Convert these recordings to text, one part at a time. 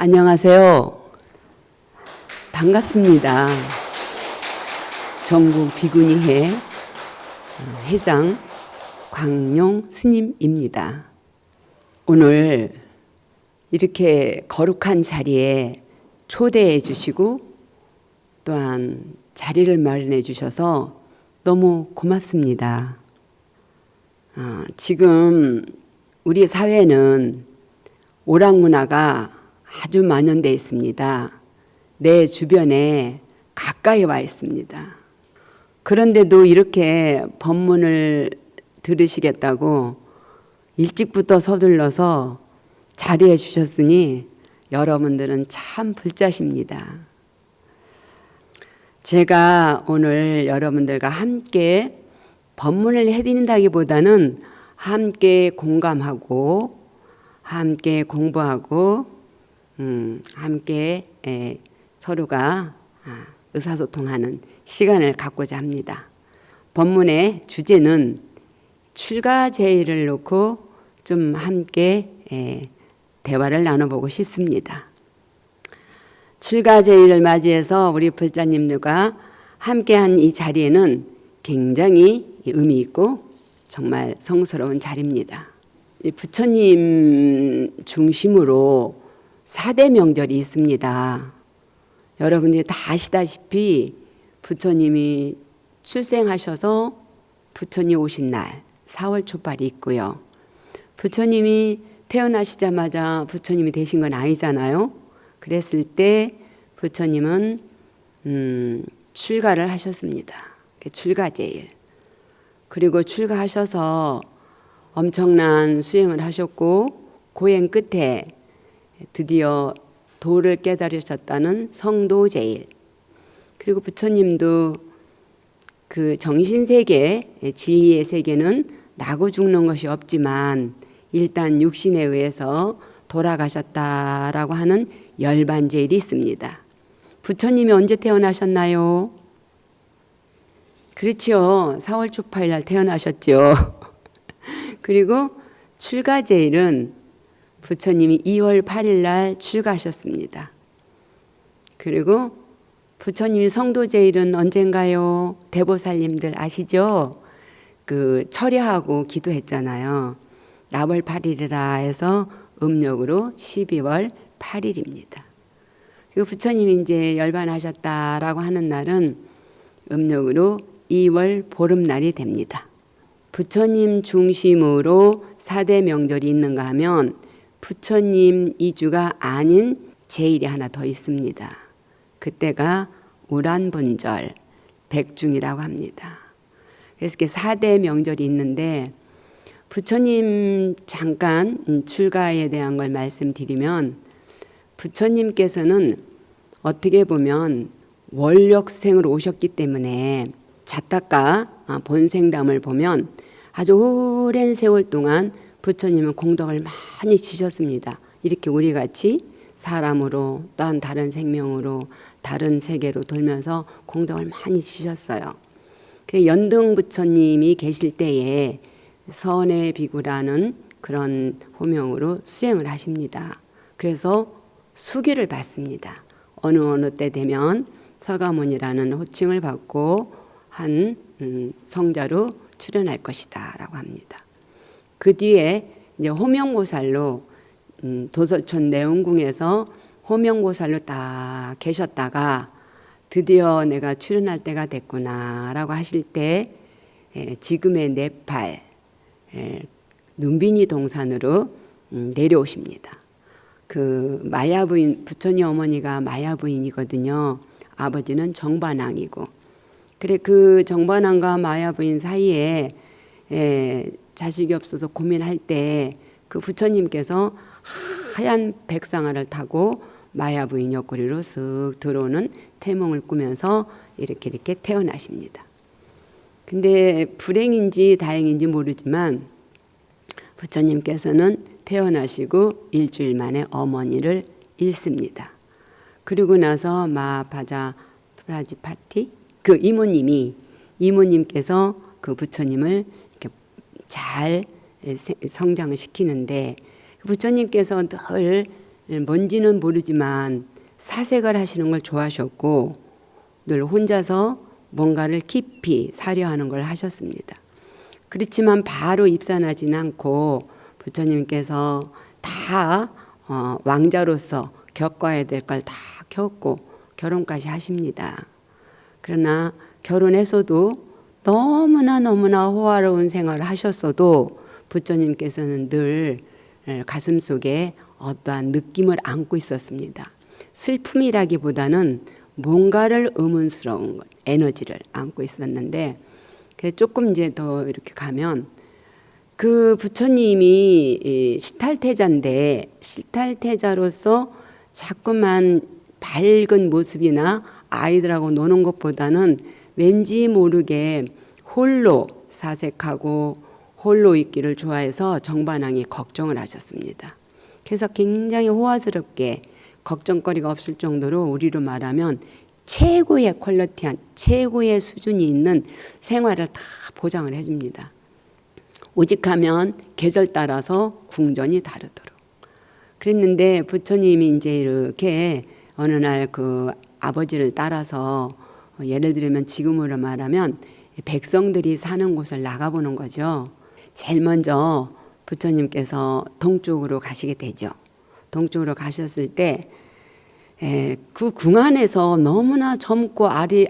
안녕하세요. 반갑습니다. 전국 비구니회 회장 광용 스님입니다. 오늘 이렇게 거룩한 자리에 초대해 주시고 또한 자리를 마련해 주셔서 너무 고맙습니다. 지금 우리 사회는 오락 문화가 아주 만연되어 있습니다. 내 주변에 가까이 와 있습니다. 그런데도 이렇게 법문을 들으시겠다고 일찍부터 서둘러서 자리해 주셨으니 여러분들은 참 불자십니다. 제가 오늘 여러분들과 함께 법문을 해드린다기보다는 함께 공감하고 함께 공부하고 함께 서로가 의사소통하는 시간을 갖고자 합니다. 법문의 주제는 출가제의를 놓고 좀 함께 대화를 나눠보고 싶습니다. 출가제의를 맞이해서 우리 불자님들과 함께한 이 자리에는 굉장히 의미 있고 정말 성스러운 자리입니다. 부처님 중심으로 4대 명절이 있습니다. 여러분들이 다 아시다시피 부처님이 출생하셔서 부처님 오신 날 4월 초발이 있고요. 부처님이 태어나시자마자 부처님이 되신 건 아니잖아요. 그랬을 때 부처님은 출가를 하셨습니다. 출가제일. 그리고 출가하셔서 엄청난 수행을 하셨고 고행 끝에 드디어 도를 깨달으셨다는 성도제일. 그리고 부처님도 그 정신세계, 진리의 세계는 나고 죽는 것이 없지만 일단 육신에 의해서 돌아가셨다라고 하는 열반제일이 있습니다. 부처님이 언제 태어나셨나요? 그렇죠. 4월 초파일 날 태어나셨죠. 그리고 출가제일은 부처님이 2월 8일 날 출가하셨습니다. 그리고 부처님이 성도제일은 언젠가요? 대보살님들 아시죠? 그 철야하고 기도했잖아요. 나월 8일이라 해서 음력으로 12월 8일입니다. 그리고 부처님이 이제 열반하셨다라고 하는 날은 음력으로 2월 보름날이 됩니다. 부처님 중심으로 4대 명절이 있는가 하면 부처님 이주가 아닌 제일이 하나 더 있습니다. 그때가 우란분절, 백중이라고 합니다. 그래서 이렇게 4대 명절이 있는데 부처님 잠깐 출가에 대한 걸 말씀드리면 부처님께서는 어떻게 보면 원력생으로 오셨기 때문에 자타가 본생담을 보면 아주 오랜 세월 동안 부처님은 공덕을 많이 지셨습니다. 이렇게 우리같이 사람으로 또한 다른 생명으로 다른 세계로 돌면서 공덕을 많이 지셨어요. 연등 부처님이 계실 때에 선의 비구라는 그런 호명으로 수행을 하십니다. 그래서 수기를 받습니다. 어느 때 되면 서가모니라는 호칭을 받고 한 성자로 출연할 것이다 라고 합니다. 그 뒤에 이제 호명보살로 도솔천 내원궁에서 호명보살로 딱 계셨다가 드디어 내가 출연할 때가 됐구나 라고 하실 때 지금의 네팔 눈비니 동산으로 내려오십니다. 그 마야부인 부처님 어머니가 마야부인이거든요. 아버지는 정반왕이고 그래 그 정반왕과 마야부인 사이에 자식이 없어서 고민할 때 그 부처님께서 하얀 백상아를 타고 마야부인 옆구리로 쓱 들어오는 태몽을 꾸면서 이렇게 태어나십니다. 근데 불행인지 다행인지 모르지만 부처님께서는 태어나시고 일주일 만에 어머니를 잃습니다. 그리고 나서 마바자 프라지파티 그 이모님께서 그 부처님을 이렇게 잘 성장을 시키는데 부처님께서 늘 뭔지는 모르지만 사색을 하시는 걸 좋아하셨고 늘 혼자서 뭔가를 깊이 사려하는 걸 하셨습니다. 그렇지만 바로 입산하지는 않고 부처님께서 다 왕자로서 겪어야 될 걸 다 겪고 결혼까지 하십니다. 그러나 결혼해서도 너무나 호화로운 생활을 하셨어도 부처님께서는 늘 가슴속에 어떠한 느낌을 안고 있었습니다. 슬픔이라기보다는 뭔가를 의문스러운 것, 에너지를 안고 있었는데 조금 이제 더 이렇게 가면 그 부처님이 시탈태자인데 시탈태자로서 자꾸만 밝은 모습이나 아이들하고 노는 것보다는 왠지 모르게 홀로 사색하고 홀로 있기를 좋아해서 정반왕이 걱정을 하셨습니다. 그래서 굉장히 호화스럽게 걱정거리가 없을 정도로 우리로 말하면 최고의 퀄리티한 최고의 수준이 있는 생활을 다 보장을 해줍니다. 오직하면 계절 따라서 궁전이 다르도록. 그랬는데 부처님이 이제 이렇게 어느 날 그 아버지를 따라서 예를 들면 지금으로 말하면 백성들이 사는 곳을 나가보는 거죠. 제일 먼저 부처님께서 동쪽으로 가시게 되죠. 동쪽으로 가셨을 때 그 궁안에서 너무나 젊고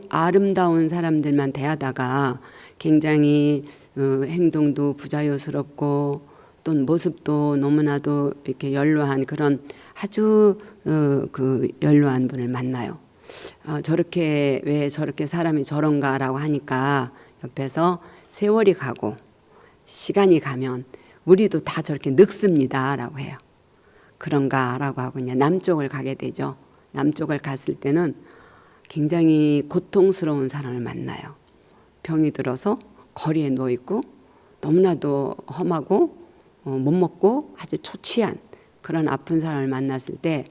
아름다운 사람들만 대하다가 굉장히 행동도 부자연스럽고 또 모습도 너무나도 이렇게 연로한 그런 아주 그 연로한 분을 만나요. 저렇게 왜 저렇게 사람이 저런가라고 하니까 옆에서 세월이 가고 시간이 가면 우리도 다 저렇게 늙습니다라고 해요. 그런가라고 하고 이제 남쪽을 가게 되죠. 남쪽을 갔을 때는 굉장히 고통스러운 사람을 만나요. 병이 들어서 거리에 누워 있고 너무나도 험하고 못 먹고 아주 초췌한 그런 아픈 사람을 만났을 때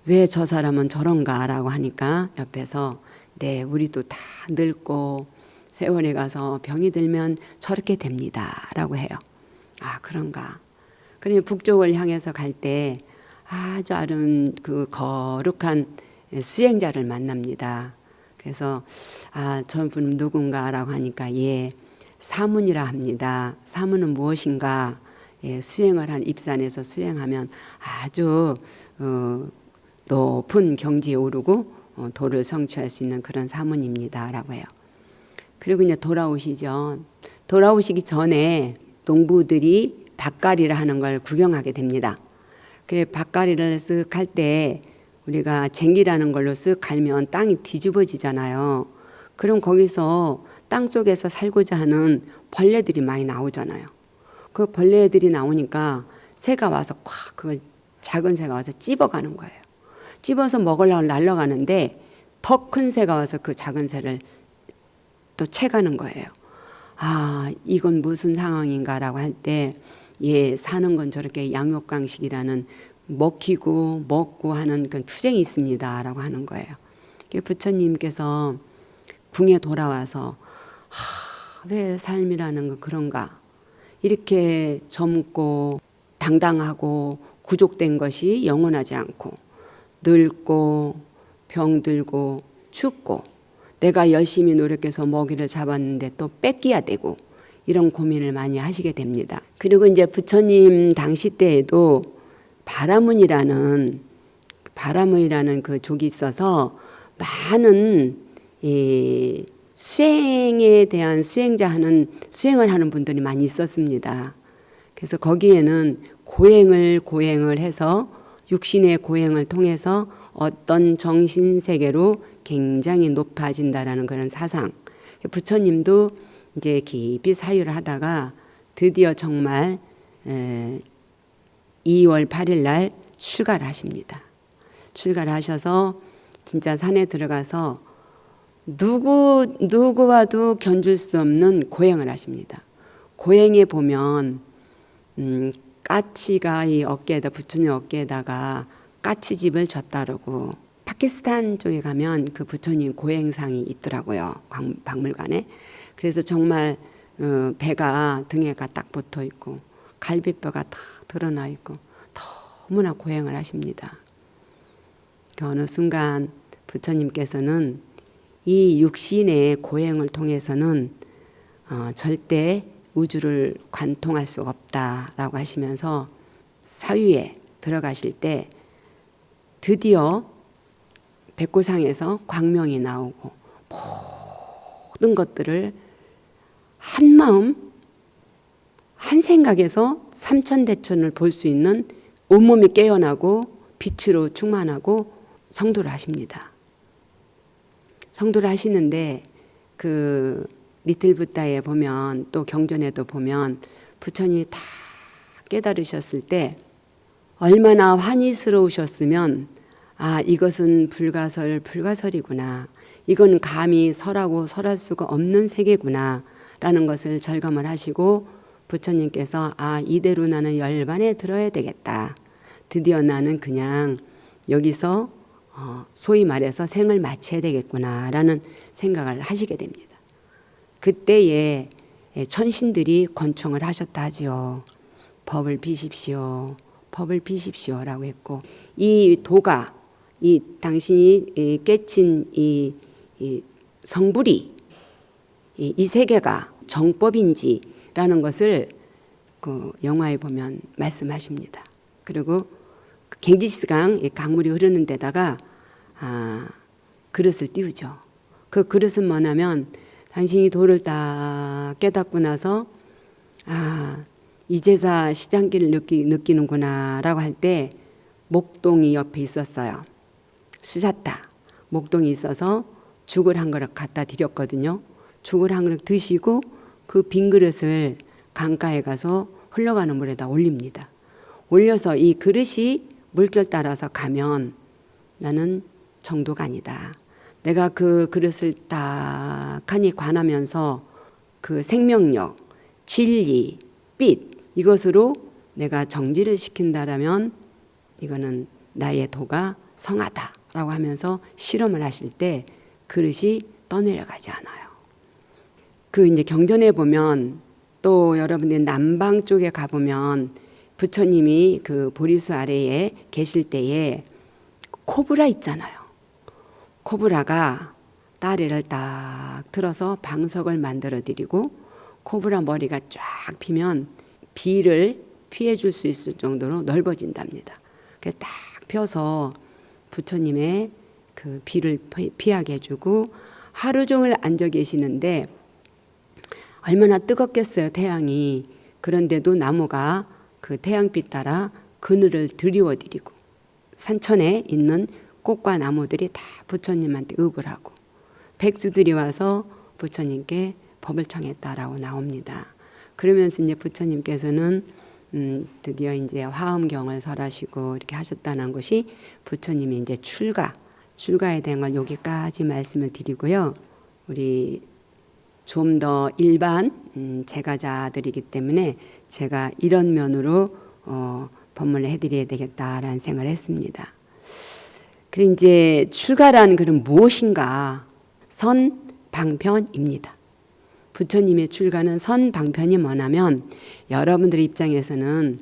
왜 저 사람은 저런가라고 하니까 옆에서 네, 우리도 다 늙고 세월이 가서 병이 들면 저렇게 됩니다라고 해요. 아, 그런가. 그러니 북쪽을 향해서 갈 때 아주 그 거룩한 수행자를 만납니다. 그래서 저분 누군가라고 하니까 예, 사문이라 합니다. 사문은 무엇인가? 수행을 한 입산에서 수행하면 아주 높은 경지에 오르고 도를 성취할 수 있는 그런 사문입니다라고 해요. 그리고 이제 돌아오시죠. 돌아오시기 전에 농부들이 밭갈이를 하는 걸 구경하게 됩니다. 그 밭갈이를 쓱 할 때 우리가 쟁기라는 걸로 쓱 갈면 땅이 뒤집어지잖아요. 그럼 거기서 땅 속에서 살고자 하는 벌레들이 많이 나오잖아요. 그 벌레들이 나오니까 새가 와서 콱 그걸 작은 새가 와서 찝어가는 거예요. 찝어서 먹으려고 날아가는데 더 큰 새가 와서 그 작은 새를 또 채가는 거예요. 아, 이건 무슨 상황인가라고 할 때 예, 사는 건 저렇게 양육강식이라는 먹히고 먹고 하는 그 투쟁이 있습니다라고 하는 거예요. 부처님께서 궁에 돌아와서 왜 삶이라는 건 그런가? 이렇게 젊고 당당하고 구족된 것이 영원하지 않고 늙고 병들고 죽고 내가 열심히 노력해서 먹이를 잡았는데 또 뺏겨야 되고 이런 고민을 많이 하시게 됩니다. 그리고 이제 부처님 당시 때에도 바라문이라는 그 족이 있어서 많은 수행에 대한 수행을 하는 분들이 많이 있었습니다. 그래서 거기에는 고행을 해서 육신의 고행을 통해서 어떤 정신세계로 굉장히 높아진다라는 그런 사상. 부처님도 이제 깊이 사유를 하다가 드디어 정말 2월 8일 날 출가를 하십니다. 출가를 하셔서 진짜 산에 들어가서 누구와도 견줄 수 없는 고행을 하십니다. 고행에 보면 까치가 이 어깨에다 부처님 어깨에다가 까치집을 졌다르고 파키스탄 쪽에 가면 그 부처님 고행상이 있더라고요. 박물관에. 그래서 정말 배가 등에가 딱 붙어 있고 갈비뼈가 다 드러나 있고 너무나 고행을 하십니다. 그 어느 순간 부처님께서는 이 육신의 고행을 통해서는 절대 우주를 관통할 수가 없다라고 하시면서 사유에 들어가실 때 드디어 백고상에서 광명이 나오고 모든 것들을 한 마음 한 생각에서 삼천대천을 볼 수 있는 온몸이 깨어나고 빛으로 충만하고 성도를 하십니다. 성도를 하시는데 그 리틀 붓다에 보면 또 경전에도 보면 부처님이 다 깨달으셨을 때 얼마나 환희스러우셨으면 이것은 불가설이구나. 이건 감히 설하고 설할 수가 없는 세계구나 라는 것을 절감을 하시고 부처님께서 이대로 나는 열반에 들어야 되겠다. 드디어 나는 그냥 여기서 소위 말해서 생을 마쳐야 되겠구나 라는 생각을 하시게 됩니다. 그때에 천신들이 권총을 하셨다 하지요. 법을 비십시오. 법을 비십시오라고 했고 이 도가 이 당신이 깨친 이 성불이 이 세계가 정법인지라는 것을 그 영화에 보면 말씀하십니다. 그리고 갱지스강 강물이 흐르는 데다가 그릇을 띄우죠. 그 그릇은 뭐냐면 당신이 도를 딱 깨닫고 나서 이제사 시장기를 느끼는구나 라고 할 때 목동이 옆에 있었어요. 수사타 목동이 있어서 죽을 한 그릇 갖다 드렸거든요. 죽을 한 그릇 드시고 그 빈 그릇을 강가에 가서 흘러가는 물에다 올립니다. 올려서 이 그릇이 물결 따라서 가면 나는 정도가 아니다. 내가 그 그릇을 딱하니 관하면서 그 생명력, 진리, 빛 이것으로 내가 정지를 시킨다라면 이거는 나의 도가 성하다라고 하면서 실험을 하실 때 그릇이 떠내려가지 않아요. 그 이제 경전에 보면 또 여러분들 남방 쪽에 가보면 부처님이 그 보리수 아래에 계실 때에 코브라 있잖아요. 코브라가 다리를 딱 틀어서 방석을 만들어 드리고 코브라 머리가 쫙 피면 비를 피해 줄 수 있을 정도로 넓어진답니다. 그래서 딱 펴서 부처님의 그 비를 피하게 해주고 하루 종일 앉아 계시는데 얼마나 뜨겁겠어요, 태양이. 그런데도 나무가 그 태양빛 따라 그늘을 드리워드리고 산천에 있는 꽃과 나무들이 다 부처님한테 읍을 하고 백수들이 와서 부처님께 법을 청했다라고 나옵니다. 그러면서 이제 부처님께서는 드디어 이제 화엄경을 설하시고 이렇게 하셨다는 것이 부처님이 이제 출가에 대한 걸 여기까지 말씀을 드리고요. 우리 좀 더 일반 제가자들이기 때문에 제가 이런 면으로 법문을 해드려야 되겠다라는 생각을 했습니다. 그리고 이제 출가란 글은 무엇인가? 선방편입니다. 부처님의 출가는 선방편이 뭐냐면 여러분들 입장에서는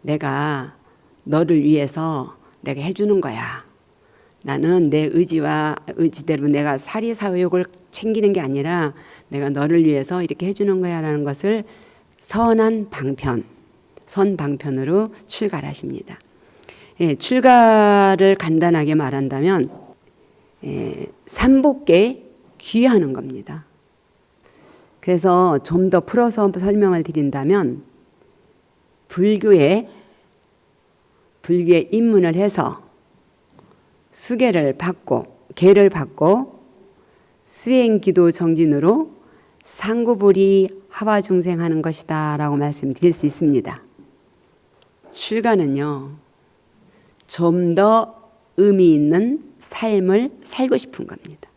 내가 너를 위해서 내가 해주는 거야. 나는 내 의지대로 내가 사리사욕을 챙기는 게 아니라 내가 너를 위해서 이렇게 해주는 거야 라는 것을 선한 방편, 선방편으로 출가를 하십니다. 출가를 간단하게 말한다면 삼복계 귀하는 겁니다. 그래서 좀 더 풀어서 설명을 드린다면 불교에 입문을 해서 수계를 받고 계를 받고 수행기도 정진으로 상구불이 하화중생하는 것이다 라고 말씀드릴 수 있습니다. 출가는요 좀 더 의미 있는 삶을 살고 싶은 겁니다.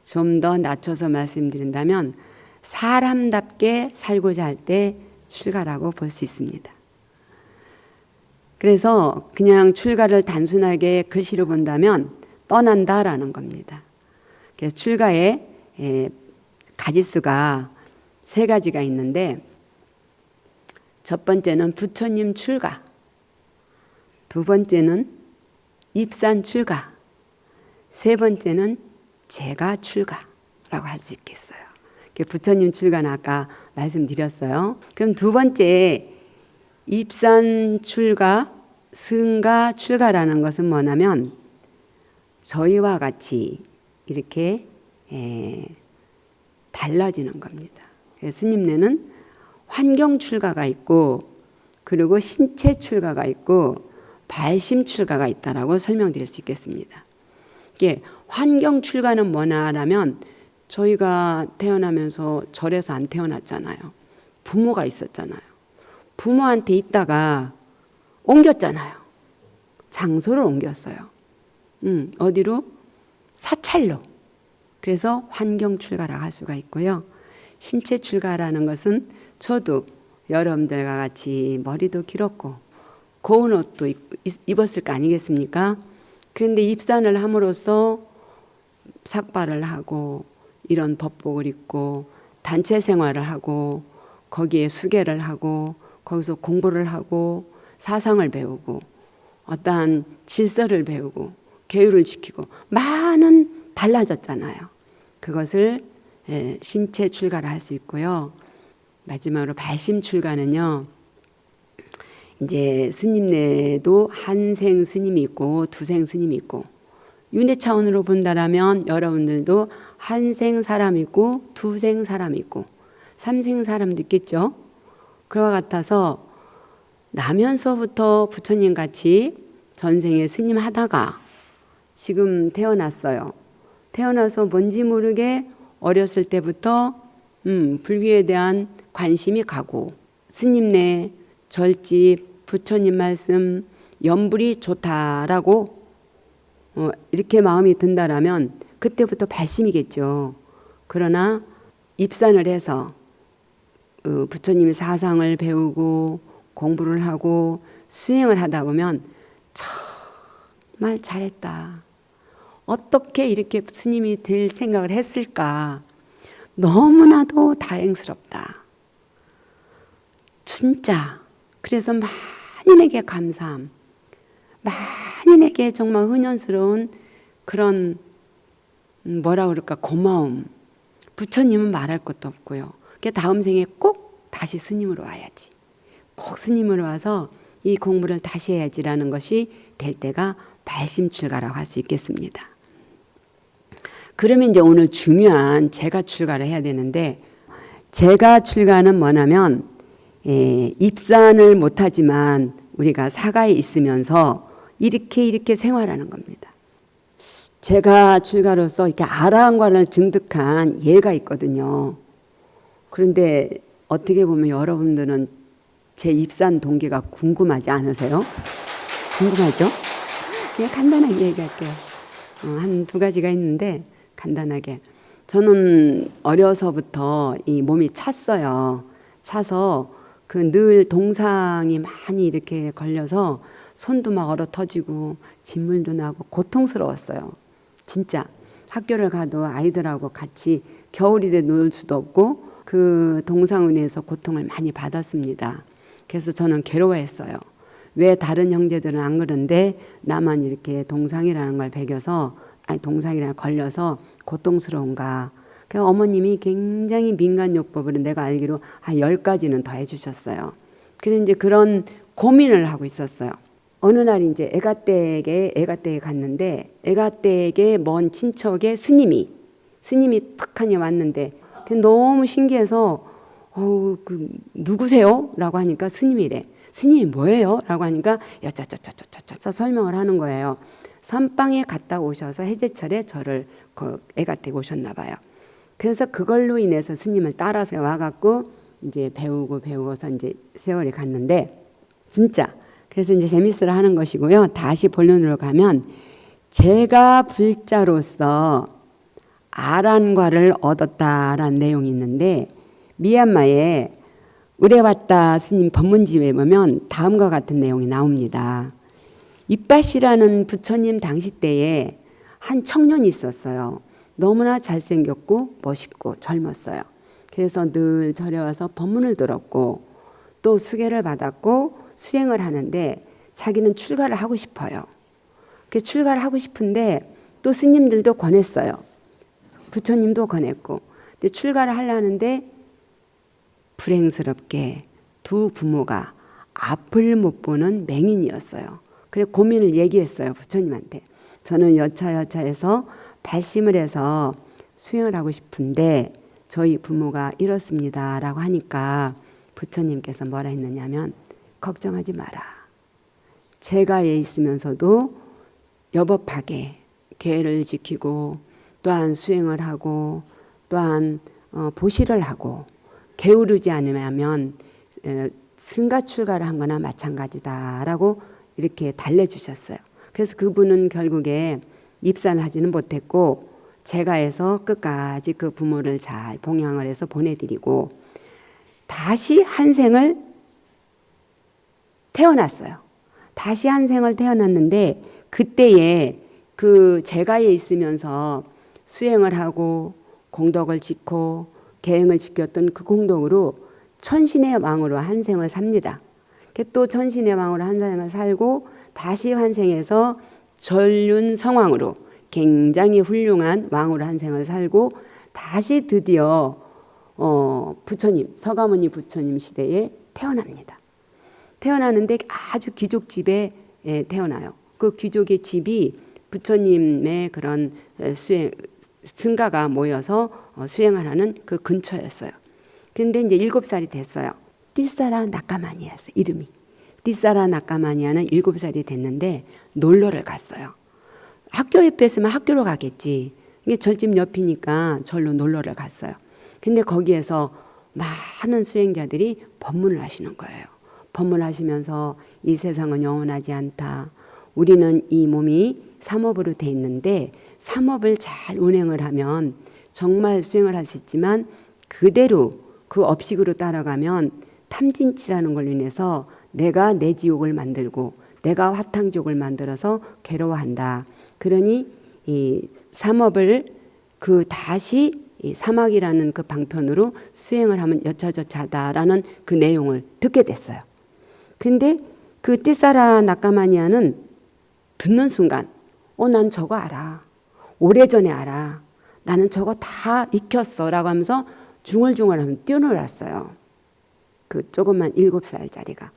좀 더 낮춰서 말씀드린다면 사람답게 살고자 할 때 출가라고 볼 수 있습니다. 그래서 그냥 출가를 단순하게 글씨로 본다면 떠난다라는 겁니다. 그래서 출가의 가지수가 3가지가 있는데 첫 번째는 부처님 출가, 두 번째는 입산 출가, 세 번째는 제가 출가라고 할 수 있겠어요. 부처님 출가는 아까 말씀드렸어요. 그럼 두 번째 입산 출가, 승가 출가라는 것은 뭐냐면 저희와 같이 이렇게 달라지는 겁니다. 스님네는 환경 출가가 있고 그리고 신체 출가가 있고 발심 출가가 있다라고 설명드릴 수 있겠습니다. 이게 환경 출가는 뭐냐라면 저희가 태어나면서 절에서 안 태어났잖아요. 부모가 있었잖아요. 부모한테 있다가 옮겼잖아요. 장소를 옮겼어요. 어디로? 사찰로. 그래서 환경 출가라고 할 수가 있고요. 신체 출가라는 것은 저도 여러분들과 같이 머리도 길었고 고운 옷도 입었을 거 아니겠습니까? 그런데 입산을 함으로써 삭발을 하고 이런 법복을 입고 단체 생활을 하고 거기에 수계를 하고 거기서 공부를 하고 사상을 배우고 어떠한 질서를 배우고 계율을 지키고 많은 달라졌잖아요. 그것을 신체 출가를 할 수 있고요. 마지막으로 발심 출가는요. 이제 스님네도 한생 스님이 있고 두생 스님이 있고 윤회 차원으로 본다라면 여러분들도 한생 사람 있고 두생 사람 있고 삼생 사람도 있겠죠. 그와 같아서 나면서부터 부처님 같이 전생에 스님 하다가 지금 태어났어요. 태어나서 뭔지 모르게 어렸을 때부터 불교에 대한 관심이 가고 스님네 절집 부처님 말씀 연불이 좋다라고 이렇게 마음이 든다라면 그때부터 발심이겠죠. 그러나 입산을 해서 부처님의 사상을 배우고 공부를 하고 수행을 하다 보면 정말 잘했다. 어떻게 이렇게 스님이 될 생각을 했을까. 너무나도 다행스럽다. 진짜. 그래서 만인에게 감사함. 만인에게 정말 은연스러운 그런 뭐라 그럴까 고마움. 부처님은 말할 것도 없고요. 다음 생에 꼭 다시 스님으로 와야지. 꼭 스님으로 와서 이 공부를 다시 해야지라는 것이 될 때가 발심출가라고 할 수 있겠습니다. 그러면 이제 오늘 중요한 제가 출가를 해야 되는데 제가 출가는 뭐냐면 입산을 못하지만 우리가 사가에 있으면서 이렇게 생활하는 겁니다. 제가 출가로서 이렇게 아라한관을 증득한 예가 있거든요. 그런데 어떻게 보면 여러분들은 제 입산 동기가 궁금하지 않으세요? 궁금하죠? 그냥 간단하게 얘기할게요. 한 두 가지가 있는데 간단하게. 저는 어려서부터 이 몸이 찼어요. 차서 그 늘 동상이 많이 이렇게 걸려서 손도 막 얼어 터지고 진물도 나고 고통스러웠어요. 진짜 학교를 가도 아이들하고 같이 겨울이 돼 놀 수도 없고 그 동상으로 인해서 고통을 많이 받았습니다. 그래서 저는 괴로워했어요. 왜 다른 형제들은 안 그런데 나만 이렇게 동상이라는 걸 배겨서 동상이랑 걸려서 고통스러운가. 그래서 어머님이 굉장히 민간요법으로 내가 알기로 한 10가지는 더 해주셨어요. 그래서 이제 그런 고민을 하고 있었어요. 어느 날 이제 애가댁에 갔는데 애가댁에 먼 친척의 스님이 탁하니 왔는데 너무 신기해서 누구세요? 라고 하니까 스님이래. 스님이 뭐예요? 라고 하니까 여짜짜짜짜짜짜 설명을 하는 거예요. 선방에 갔다 오셔서 해제철에 저를 애가댁 오셨나 봐요. 그래서 그걸로 인해서 스님을 따라서 와갖고 이제 배우고서 이제 세월이 갔는데 진짜 그래서 이제 재밌으라 하는 것이고요. 다시 본론으로 가면 제가 불자로서 아란과를 얻었다라는 내용이 있는데 미얀마에 의뢰왔다 스님 법문집에 보면 다음과 같은 내용이 나옵니다. 이빠시라는 부처님 당시 때에 한 청년이 있었어요. 너무나 잘생겼고 멋있고 젊었어요. 그래서 늘 절에 와서 법문을 들었고 또 수계를 받았고 수행을 하는데 자기는 출가를 하고 싶어요. 그 출가를 하고 싶은데 또 스님들도 권했어요. 부처님도 권했고. 근데 출가를 하려는데 불행스럽게 두 부모가 앞을 못 보는 맹인이었어요. 그래 고민을 얘기했어요. 부처님한테. 저는 여차여차해서 발심을 해서 수행을 하고 싶은데 저희 부모가 이렇습니다 라고 하니까 부처님께서 뭐라 했느냐면 걱정하지 마라. 제가에 있으면서도 여법하게 계를 지키고 또한 수행을 하고 또한 보시를 하고 게으르지 않으면 승가 출가를 한 거나 마찬가지다라고 이렇게 달래주셨어요. 그래서 그분은 결국에 입산을 하지는 못했고 제가에서 끝까지 그 부모를 잘 봉양을 해서 보내드리고 다시 한 생을 태어났어요. 다시 한 생을 태어났는데 그때에 그 제가에 있으면서 수행을 하고 공덕을 짓고 계행을 지켰던 그 공덕으로 천신의 왕으로 한 생을 삽니다. 또 천신의 왕으로 한 생을 살고 다시 환생해서 전륜성왕으로 굉장히 훌륭한 왕으로 한 생을 살고 다시 드디어 부처님 서가모니 부처님 시대에 태어납니다. 태어나는데 아주 귀족 집에 태어나요. 그 귀족의 집이 부처님의 그런 승가가 모여서 수행을 하는 그 근처였어요. 근데 이제 7살이 됐어요. 띠사라 나까마니아였어요. 이름이. 띠사라 나까마니아는 7살이 됐는데 놀러를 갔어요. 학교 옆에 있으면 학교로 가겠지. 이게 절집 옆이니까 절로 놀러를 갔어요. 근데 거기에서 많은 수행자들이 법문을 하시는 거예요. 법문하시면서 이 세상은 영원하지 않다. 우리는 이 몸이 삼업으로 돼 있는데 삼업을 잘 운행을 하면 정말 수행을 할 수 있지만 그대로 그 업식으로 따라가면 탐진치라는 걸로 인해서 내가 내 지옥을 만들고 내가 화탕지옥을 만들어서 괴로워한다. 그러니 이 삼업을 그 다시 이 사막이라는 그 방편으로 수행을 하면 여차저차다라는 그 내용을 듣게 됐어요. 근데 그 띠사라 나까마니아는 듣는 순간 난 저거 알아. 오래전에 알아. 나는 저거 다 익혔어 라고 하면서 중얼중얼하면 뛰어놀았어요. 그 조그만 7살짜리가.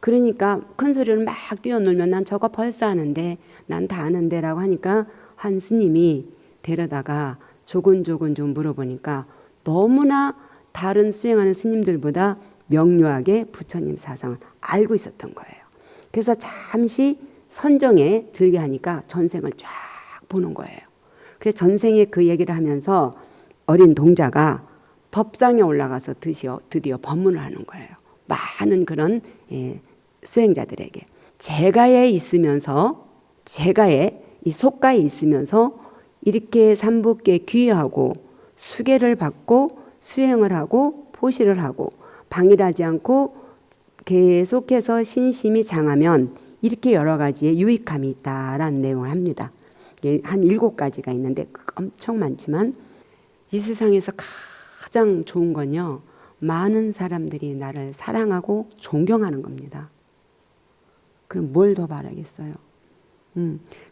그러니까 큰 소리를 막 뛰어놀면 난 저거 벌써 아는데 난 다 아는데 라고 하니까 한 스님이 데려다가 조곤조곤 좀 물어보니까 너무나 다른 수행하는 스님들보다 명료하게 부처님 사상을 알고 있었던 거예요. 그래서 잠시 선정에 들게 하니까 전생을 쫙 보는 거예요. 그래서 전생에 그 얘기를 하면서 어린 동자가 법상에 올라가서 드디어 법문을 하는 거예요. 많은 그런 수행자들에게. 제가에 있으면서 제가에 이 속가에 있으면서 이렇게 삼복계 귀의하고 수계를 받고 수행을 하고 포시를 하고 방일하지 않고 계속해서 신심이 장하면 이렇게 여러 가지의 유익함이 있다라는 내용을 합니다. 한 7가지가 있는데 엄청 많지만 이 세상에서 가장 좋은 건요. 많은 사람들이 나를 사랑하고 존경하는 겁니다. 그럼 뭘 더 바라겠어요?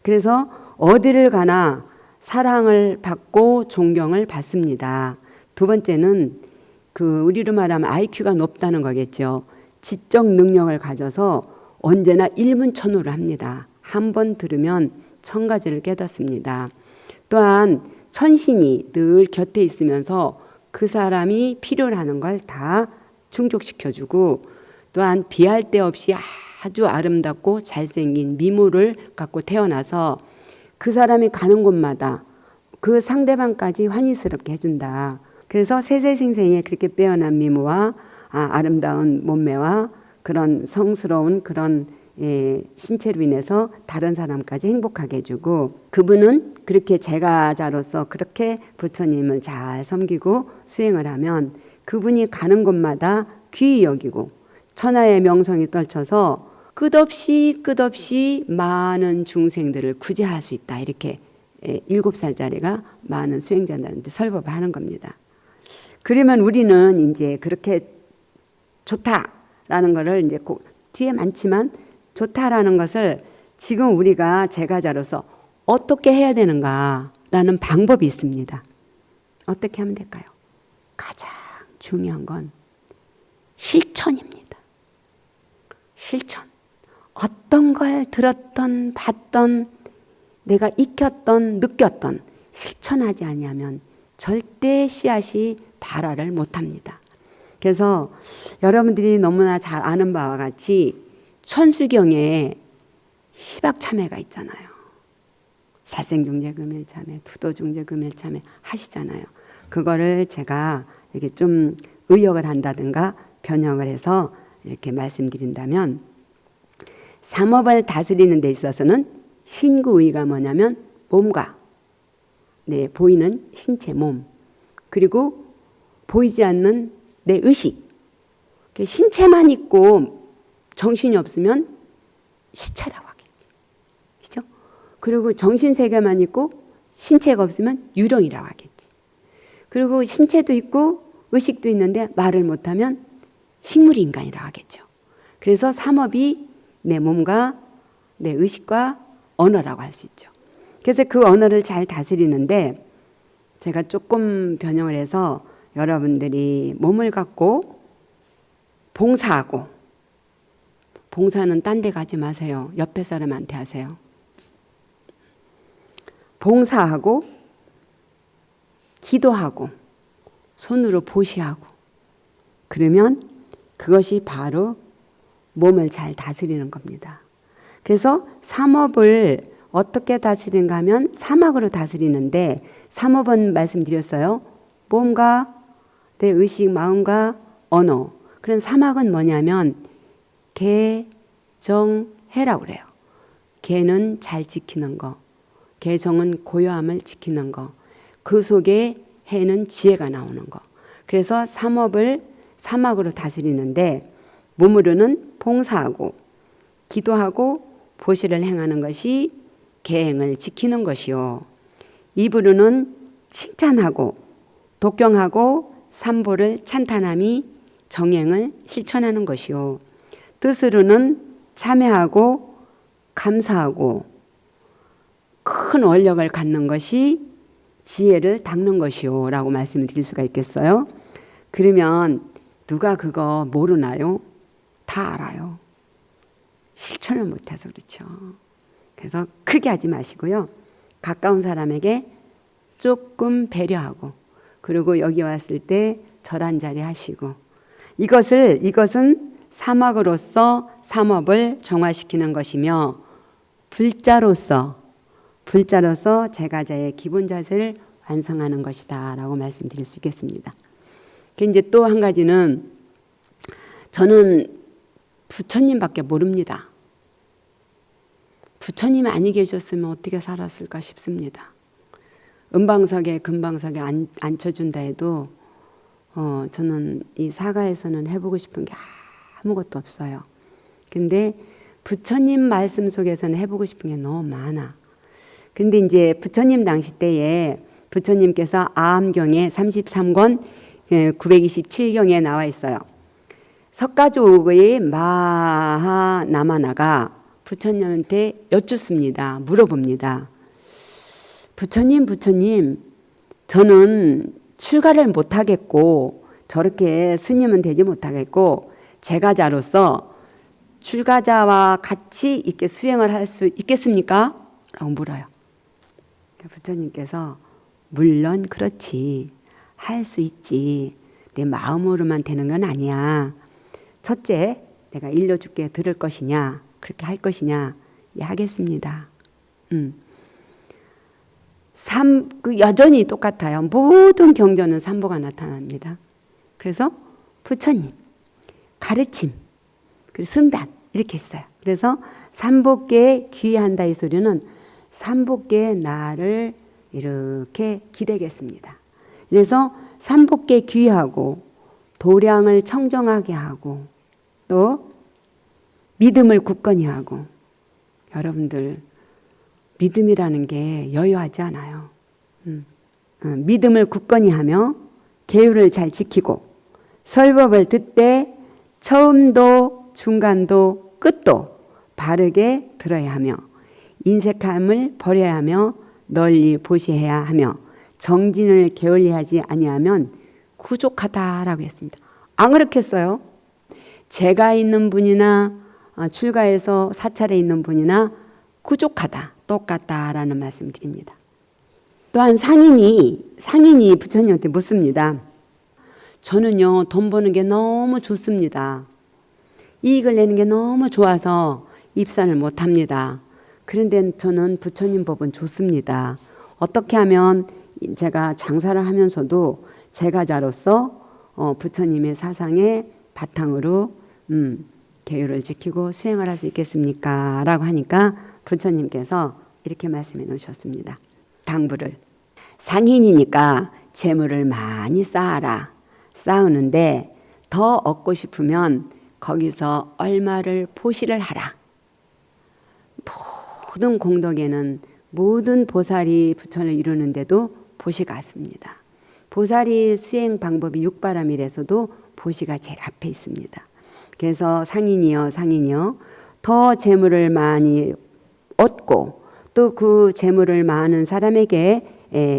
그래서 어디를 가나 사랑을 받고 존경을 받습니다. 두 번째는 그 우리로 말하면 IQ가 높다는 거겠죠. 지적 능력을 가져서 언제나 일문천후를 합니다. 한 번 들으면 1000가지를 깨닫습니다. 또한 천신이 늘 곁에 있으면서 그 사람이 필요로 하는 걸 다 충족시켜주고 또한 비할 데 없이 아주 아름답고 잘생긴 미모를 갖고 태어나서 그 사람이 가는 곳마다 그 상대방까지 환희스럽게 해준다. 그래서 세세생생에 그렇게 빼어난 미모와 아름다운 몸매와 그런 성스러운 그런 신체로 인해서 다른 사람까지 행복하게 해주고 그분은 그렇게 제가자로서 그렇게 부처님을 잘 섬기고 수행을 하면 그분이 가는 곳마다 귀히 여기고 천하의 명성이 떨쳐서 끝없이 많은 중생들을 구제할 수 있다. 이렇게 7살짜리가 많은 수행자들한테 설법을 하는 겁니다. 그러면 우리는 이제 그렇게 좋다라는 거를 이제 뒤에 많지만 좋다라는 것을 지금 우리가 제가자로서 어떻게 해야 되는가라는 방법이 있습니다. 어떻게 하면 될까요? 가장 중요한 건 실천입니다. 실천. 어떤 걸 들었던 봤던 내가 익혔던 느꼈던 실천하지 아니하면 절대 씨앗이 발화를 못합니다. 그래서 여러분들이 너무나 잘 아는 바와 같이 천수경에 시박참회가 있잖아요. 살생중재금일참회, 투도중재금일참회 하시잖아요. 그거를 제가 이렇게 좀 의역을 한다든가 변형을 해서 이렇게 말씀드린다면, 삼업을 다스리는 데 있어서는 신구의가 뭐냐면 몸과 보이는 신체 몸, 그리고 보이지 않는 내 의식, 신체만 있고 정신이 없으면 시체라고 하겠지. 그죠? 그리고 정신세계만 있고 신체가 없으면 유령이라고 하겠지. 그리고 신체도 있고 의식도 있는데 말을 못하면 식물인간이라고 하겠죠. 그래서 삼업이 내 몸과 내 의식과 언어라고 할 수 있죠. 그래서 그 언어를 잘 다스리는데 제가 조금 변형을 해서 여러분들이 몸을 갖고 봉사하고, 봉사는 딴 데 가지 마세요. 옆에 사람한테 하세요. 봉사하고 기도하고 손으로 보시하고, 그러면 그것이 바로 몸을 잘 다스리는 겁니다. 그래서 삼업을 어떻게 다스리는가 하면 삼학으로 다스리는데, 삼업은 말씀드렸어요. 몸과 내 의식, 마음과 언어. 그런 삼학은 뭐냐면 개, 정, 해라고 그래요. 개는 잘 지키는 거, 개정은 고요함을 지키는 거, 그 속에 해는 지혜가 나오는 거. 그래서 삼업을 삼학으로 다스리는데, 몸으로는 봉사하고 기도하고 보시를 행하는 것이 계행을 지키는 것이요, 입으로는 칭찬하고 독경하고 삼보를 찬탄함이 정행을 실천하는 것이요, 뜻으로는 참회하고 감사하고 큰 원력을 갖는 것이 지혜를 닦는 것이요 라고 말씀을 드릴 수가 있겠어요. 그러면 누가 그거 모르나요? 다 알아요. 실천을 못해서 그렇죠. 그래서 크게 하지 마시고요. 가까운 사람에게 조금 배려하고, 그리고 여기 왔을 때 절 한 자리 하시고, 이것은 삼학으로서 삼업을 정화시키는 것이며, 불자로서 제가자의 기본 자세를 완성하는 것이다 라고 말씀드릴 수 있겠습니다. 이제 또 한 가지는, 저는 부처님밖에 모릅니다. 부처님이 아니 계셨으면 어떻게 살았을까 싶습니다. 음방석에 금방석에 앉혀준다 해도 저는 이 사가에서는 해보고 싶은 게 아무것도 없어요. 근데 부처님 말씀 속에서는 해보고 싶은 게 너무 많아. 근데 이제 부처님 당시 때에 부처님께서 아함경에 33권 927경에 나와 있어요. 석가족의 마하나마나가 부처님한테 여쭙습니다. 물어봅니다. 부처님, 저는 출가를 못하겠고 저렇게 스님은 되지 못하겠고 제가자로서 출가자와 같이 이렇게 수행을 할 수 있겠습니까? 라고 물어요. 부처님께서 물론 그렇지, 할 수 있지, 내 마음으로만 되는 건 아니야. 첫째, 내가 일러줄게, 들을 것이냐, 그렇게 할 것이냐, 예, 하겠습니다. 여전히 똑같아요. 모든 경전은 삼보가 나타납니다. 그래서 부처님, 가르침, 그리고 승단 이렇게 했어요. 그래서 삼보께 귀의한다 이 소리는 삼보께 나를 이렇게 기대겠습니다. 그래서 삼보께 귀의하고 도량을 청정하게 하고 또 믿음을 굳건히 하고, 여러분들 믿음이라는 게 여유하지 않아요. 믿음을 굳건히 하며 계율을 잘 지키고 설법을 듣되 처음도 중간도 끝도 바르게 들어야 하며 인색함을 버려야 하며 널리 보시해야 하며 정진을 게을리하지 아니하면 부족하다라고 했습니다. 안 그렇겠어요? 제가 있는 분이나 출가해서 사찰에 있는 분이나 부족하다, 똑같다라는 말씀 드립니다. 또한 상인이 부처님한테 묻습니다. 저는요, 돈 버는 게 너무 좋습니다. 이익을 내는 게 너무 좋아서 입산을 못 합니다. 그런데 저는 부처님 법은 좋습니다. 어떻게 하면 제가 장사를 하면서도 제가자로서 부처님의 사상의 바탕으로 계율을 지키고 수행을 할 수 있겠습니까? 라고 하니까 부처님께서 이렇게 말씀해 놓으셨습니다. 당부를. 상인이니까 재물을 많이 쌓아라. 쌓으는데 더 얻고 싶으면 거기서 얼마를 보시를 하라. 모든 공덕에는 모든 보살이 부처를 이루는데도 보시가 있습니다. 보살이 수행 방법이 육바람일에서도 보시가 제일 앞에 있습니다. 그래서 상인이여 더 재물을 많이 얻고 또 그 재물을 많은 사람에게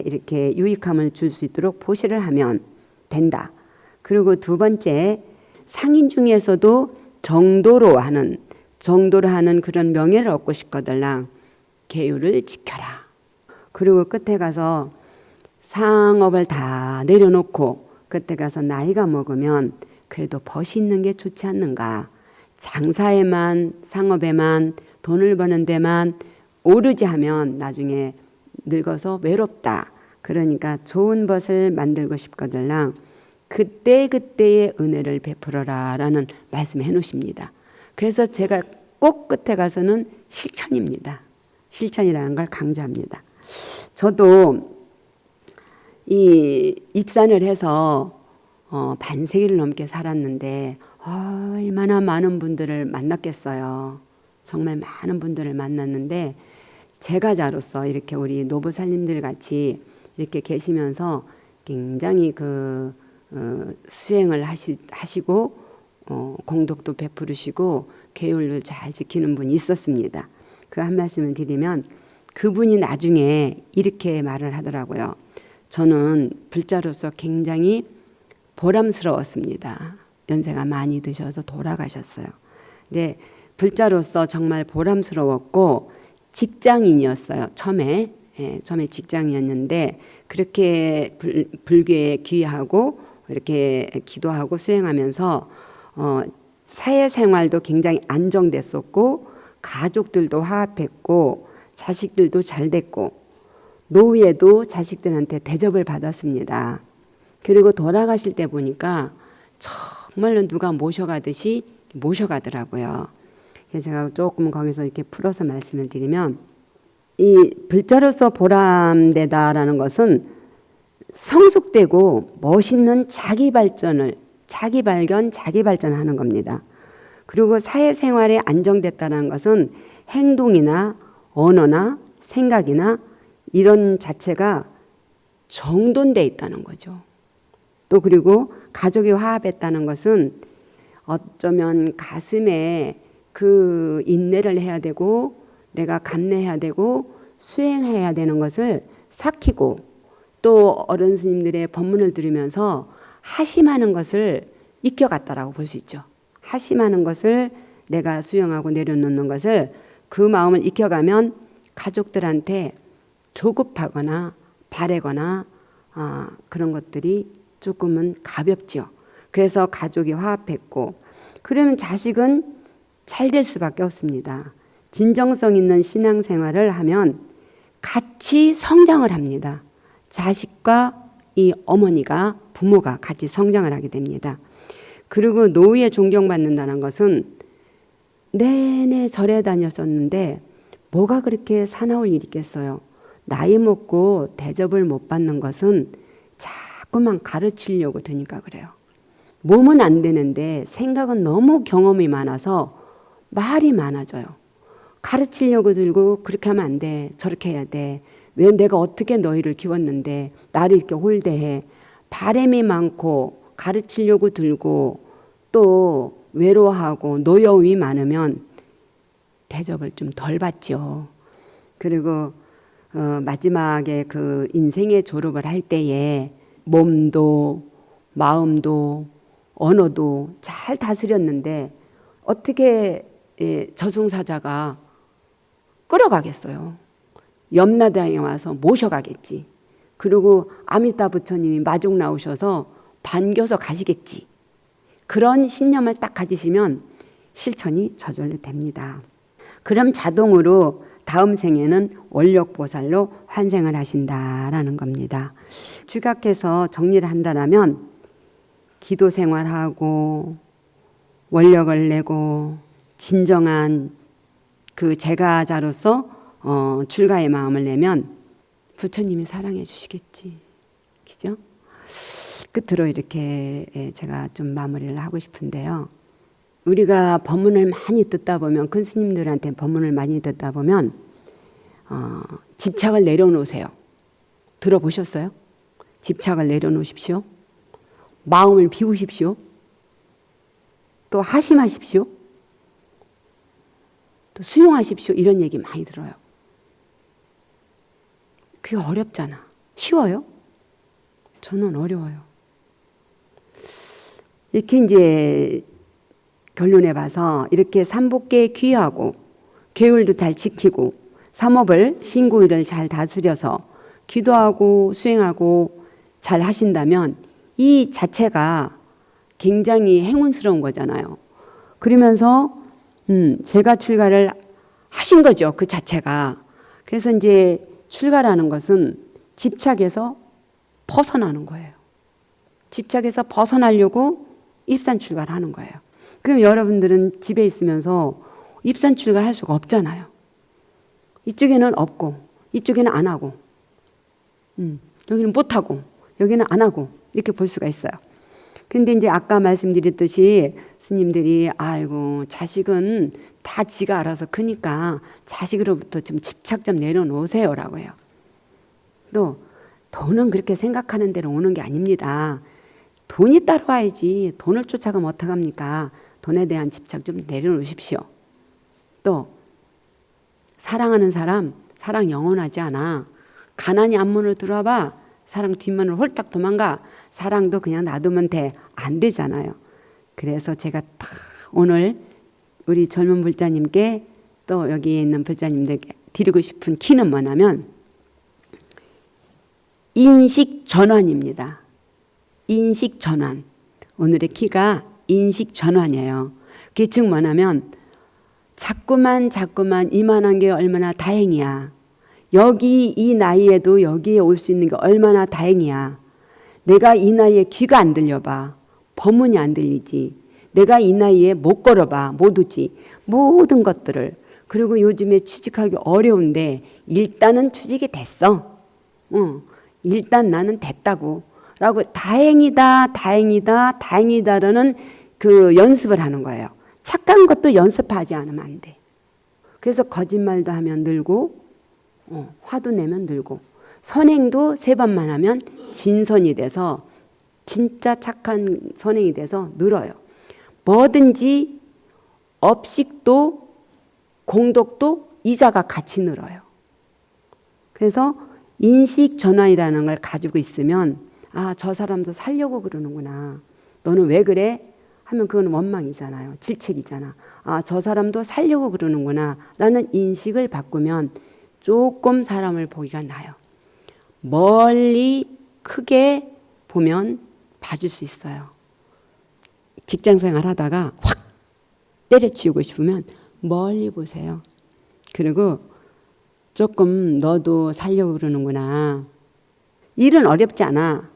이렇게 유익함을 줄 수 있도록 보시를 하면 된다. 그리고 두 번째, 상인 중에서도 정도로 하는 그런 명예를 얻고 싶거들랑 계율을 지켜라. 그리고 끝에 가서 상업을 다 내려놓고 끝에 가서 나이가 먹으면 그래도 벗이 있는 게 좋지 않는가. 장사에만 상업에만 돈을 버는 데만 오르지 하면 나중에 늙어서 외롭다. 그러니까 좋은 벗을 만들고 싶거들랑 그때그때의 은혜를 베풀어라 라는 말씀을 해놓으십니다. 그래서 제가 꼭 끝에 가서는 실천입니다. 실천이라는 걸 강조합니다. 저도 이 입산을 해서 반세기를 넘게 살았는데 얼마나 많은 분들을 만났겠어요. 정말 많은 분들을 만났는데 제가자로서 이렇게 우리 노부살님들 같이 이렇게 계시면서 굉장히 수행을 하시고 공덕도 베푸시고 계율을 잘 지키는 분이 있었습니다. 그 한 말씀을 드리면 그분이 나중에 이렇게 말을 하더라고요. 저는 불자로서 굉장히 보람스러웠습니다. 연세가 많이 드셔서 돌아가셨어요. 근데 불자로서 정말 보람스러웠고 직장인이었어요. 처음에 직장이었는데 그렇게 불교에 귀하고 이렇게 기도하고 수행하면서 사회생활도 굉장히 안정됐었고 가족들도 화합했고 자식들도 잘 됐고 노후에도 자식들한테 대접을 받았습니다. 그리고 돌아가실 때 보니까 정말로 누가 모셔가듯이 모셔가더라고요. 그래서 제가 조금 거기서 이렇게 풀어서 말씀을 드리면 이 불자로서 보람되다라는 것은 성숙되고 멋있는 자기 발견, 자기 발전하는 겁니다. 그리고 사회생활에 안정됐다는 것은 행동이나 언어나 생각이나 이런 자체가 정돈돼 있다는 거죠. 또 그리고 가족이 화합했다는 것은 어쩌면 가슴에 그 인내를 해야 되고 내가 감내해야 되고 수행해야 되는 것을 삭히고 또 어른 스님들의 법문을 들으면서 하심하는 것을 익혀갔다라고 볼 수 있죠. 하심하는 것을 내가 수용하고 내려놓는 것을 그 마음을 익혀가면 가족들한테 조급하거나 바래거나 그런 것들이 조금은 가볍죠. 그래서 가족이 화합했고 그러면 자식은 잘 될 수밖에 없습니다. 진정성 있는 신앙생활을 하면 같이 성장을 합니다. 자식과 이 어머니가 부모가 같이 성장을 하게 됩니다. 그리고 노후에 존경받는다는 것은 내내 절에 다녔었는데 뭐가 그렇게 사나울 일이 있겠어요. 나이 먹고 대접을 못 받는 것은 자꾸만 가르치려고 드니까 그래요. 몸은 안 되는데 생각은 너무 경험이 많아서 말이 많아져요. 가르치려고 들고 그렇게 하면 안 돼. 저렇게 해야 돼. 왜 내가 어떻게 너희를 키웠는데 나를 이렇게 홀대해. 바람이 많고 가르치려고 들고 또 외로워하고 노여움이 많으면 대접을 좀 덜 받죠. 그리고 마지막에 그 인생의 졸업을 할 때에 몸도 마음도 언어도 잘 다스렸는데 어떻게 저승사자가 끌어가겠어요. 염라대왕에 와서 모셔가겠지. 그리고 아미타 부처님이 마중 나오셔서 반겨서 가시겠지. 그런 신념을 딱 가지시면 실천이 저절로 됩니다. 그럼 자동으로 다음 생에는 원력보살로 환생을 하신다라는 겁니다. 추격해서 정리를 한다면 기도 생활하고 원력을 내고 진정한 그 제가자로서 출가의 마음을 내면 부처님이 사랑해 주시겠지. 그죠? 끝으로 이렇게 제가 좀 마무리를 하고 싶은데요. 우리가 법문을 많이 듣다 보면, 큰 스님들한테 법문을 많이 듣다 보면 집착을 내려놓으세요. 들어보셨어요? 집착을 내려놓으십시오. 마음을 비우십시오. 또 하심하십시오. 또 수용하십시오. 이런 얘기 많이 들어요. 그게 어렵잖아. 쉬워요? 저는 어려워요. 이렇게 이제 결론해 봐서 이렇게 삼복계에 귀하고 계율도 잘 지키고 삼업을 신구일을 잘 다스려서 기도하고 수행하고 잘 하신다면 이 자체가 굉장히 행운스러운 거잖아요. 그러면서 제가 출가를 하신 거죠. 그 자체가. 그래서 이제 출가라는 것은 집착에서 벗어나는 거예요. 집착에서 벗어나려고 입산 출가를 하는 거예요. 그럼 여러분들은 집에 있으면서 입산 출가를 할 수가 없잖아요. 이쪽에는 없고 이쪽에는 안 하고 여기는 못하고 여기는 안 하고 이렇게 볼 수가 있어요. 근데 이제 아까 말씀드렸듯이 스님들이 아이고 자식은 다 지가 알아서 크니까 자식으로부터 좀 집착 좀 내려놓으세요라고 해요. 또 돈은 그렇게 생각하는 대로 오는 게 아닙니다. 돈이 따라와야지 돈을 쫓아가면 어떡합니까? 돈에 대한 집착 좀 내려놓으십시오. 또 사랑하는 사람 사랑 영원하지 않아. 가난이 앞문을 들어와봐 사랑 뒷문을 홀딱 도망가. 사랑도 그냥 놔두면 돼. 안 되잖아요. 그래서 제가 딱 오늘 우리 젊은 불자님께 또 여기 있는 불자님들께 드리고 싶은 키는 뭐냐면 인식 전환입니다. 인식 전환. 오늘의 키가 인식 전환이에요. 그게 즉 뭐냐면 자꾸만 이만한 게 얼마나 다행이야. 여기 이 나이에도 여기에 올 수 있는 게 얼마나 다행이야. 내가 이 나이에 귀가 안 들려봐. 법문이 안 들리지. 내가 이 나이에 못 걸어봐. 못 오지. 모든 것들을. 그리고 요즘에 취직하기 어려운데 일단은 취직이 됐어. 일단 나는 됐다고. 라고 다행이다라는 그 연습을 하는 거예요. 착한 것도 연습하지 않으면 안 돼. 그래서 거짓말도 하면 늘고 화도 내면 늘고 선행도 3번만 하면 진선이 돼서 진짜 착한 선행이 돼서 늘어요. 뭐든지 업식도 공덕도 이자가 같이 늘어요. 그래서 인식 전환이라는 걸 가지고 있으면 아, 저 사람도 살려고 그러는구나. 너는 왜 그래? 하면 그건 원망이잖아요. 질책이잖아. 아, 저 사람도 살려고 그러는구나 라는 인식을 바꾸면 조금 사람을 보기가 나요. 멀리 크게 보면 봐줄 수 있어요. 직장생활 하다가 확 때려치우고 싶으면 멀리 보세요. 그리고 조금 너도 살려고 그러는구나. 일은 어렵지 않아.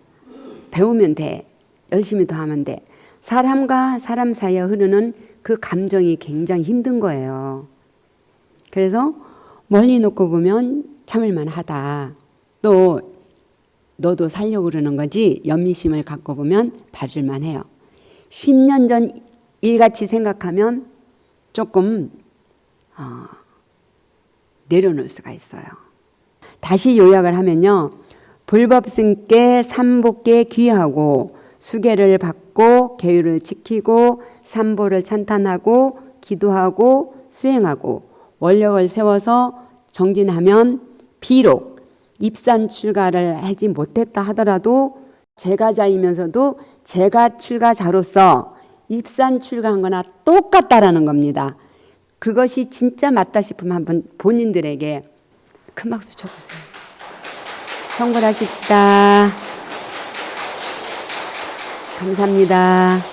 배우면 돼. 열심히 더 하면 돼. 사람과 사람 사이에 흐르는 그 감정이 굉장히 힘든 거예요. 그래서 멀리 놓고 보면 참을만 하다. 또 너도 살려고 그러는 거지 연민심을 갖고 보면 봐줄만 해요. 10년 전 일같이 생각하면 조금 내려놓을 수가 있어요. 다시 요약을 하면요. 불법승께 삼복계 귀하고 수계를 받고 계율을 지키고 삼보를 찬탄하고 기도하고 수행하고 원력을 세워서 정진하면 비록 입산 출가를 하지 못했다 하더라도 제가자이면서도 제가 출가자로서 입산 출가한 거나 똑같다라는 겁니다. 그것이 진짜 맞다 싶으면 한번 본인들에게 큰 박수 쳐보세요. 성불하십시다. 감사합니다.